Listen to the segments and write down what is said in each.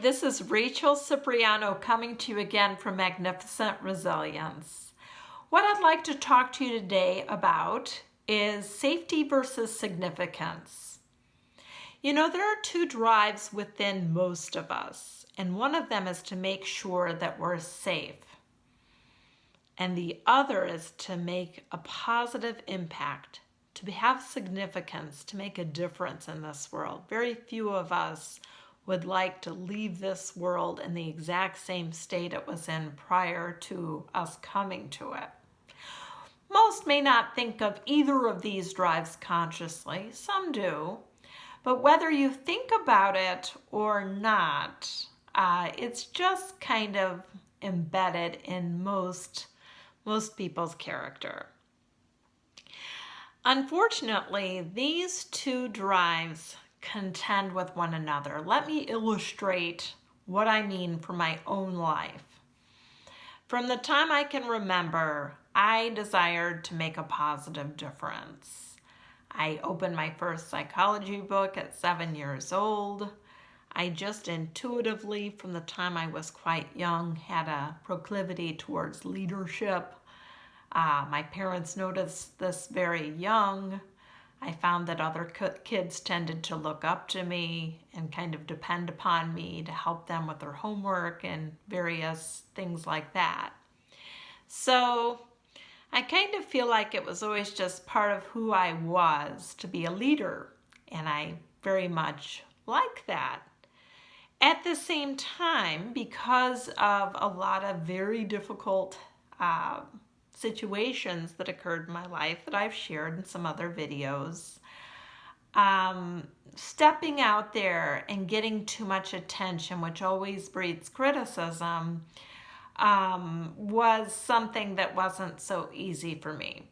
This is Rachel Cipriano coming to you again from Magnificent Resilience. What I'd like to talk to you today about is safety versus significance. You know, there are two drives within most of us, and one of them is to make sure that we're safe. And the other is to make a positive impact, to have significance, to make a difference in this world. Very few of us would like to leave this world in the exact same state it was in prior to us coming to it. Most may not think of either of these drives consciously, some do, but whether you think about it or not, it's just kind of embedded in most people's character. Unfortunately, these two drives contend with one another. Let me illustrate what I mean from my own life. From the time I can remember, I desired to make a positive difference. I opened my first psychology book at 7 years old. I just intuitively, from the time I was quite young, had a proclivity towards leadership. My parents noticed this very young. I found that other kids tended to look up to me and kind of depend upon me to help them with their homework and various things like that. So I kind of feel like it was always just part of who I was to be a leader, and I very much like that. At the same time, because of a lot of very difficult situations that occurred in my life that I've shared in some other videos, stepping out there and getting too much attention, which always breeds criticism, was something that wasn't so easy for me.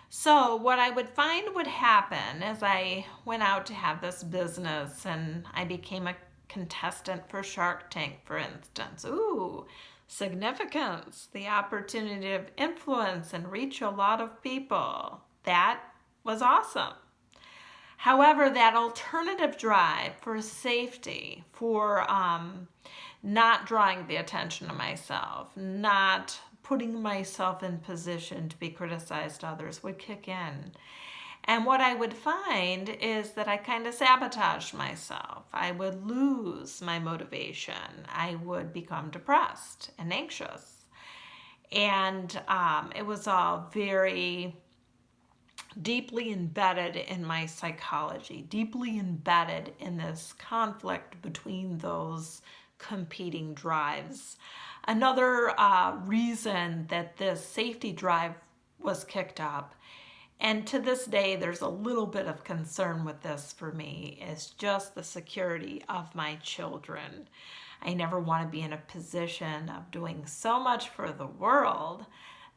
So what I would find would happen as I went out to have this business and I became a contestant for Shark Tank, for instance. Ooh, significance, the opportunity of influence and reach a lot of people. That was awesome. However, that alternative drive for safety, for not drawing the attention to myself, not putting myself in position to be criticized others would kick in. And what I would find is that I kind of sabotaged myself. I would lose my motivation. I would become depressed and anxious. And it was all very deeply embedded in my psychology, deeply embedded in this conflict between those competing drives. Another reason that this safety drive was kicked up, and to this day, there's a little bit of concern with this for me, is just the security of my children. I never want to be in a position of doing so much for the world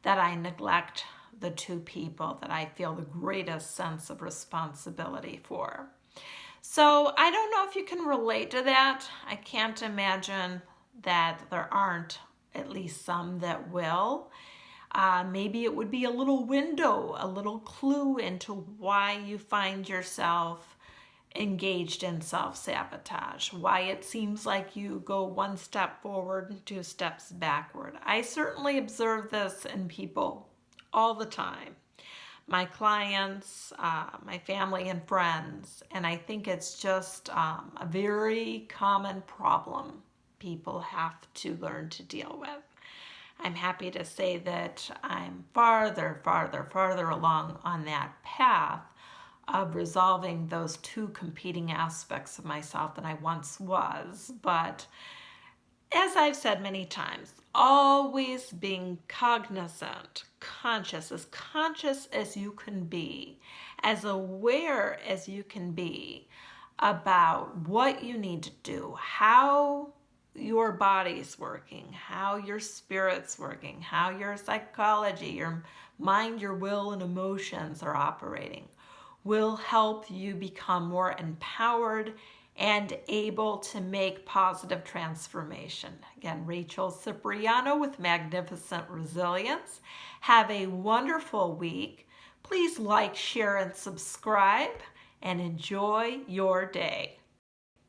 that I neglect the two people that I feel the greatest sense of responsibility for. So I don't know if you can relate to that. I can't imagine that there aren't at least some that will. Maybe it would be a little window, a little clue into why you find yourself engaged in self-sabotage, why it seems like you go one step forward and 2 steps backward. I certainly observe this in people all the time, my clients, my family and friends, and I think it's just a very common problem people have to learn to deal with. I'm happy to say that I'm farther along on that path of resolving those two competing aspects of myself than I once was. But as I've said many times, always being cognizant, conscious as you can be, as aware as you can be about what you need to do, how your body's working, how your spirit's working, how your psychology, your mind, your will, and emotions are operating, will help you become more empowered and able to make positive transformation. Again, Rachel Cipriano with Magnificent Resilience. Have a wonderful week. Please like, share, and subscribe, and enjoy your day.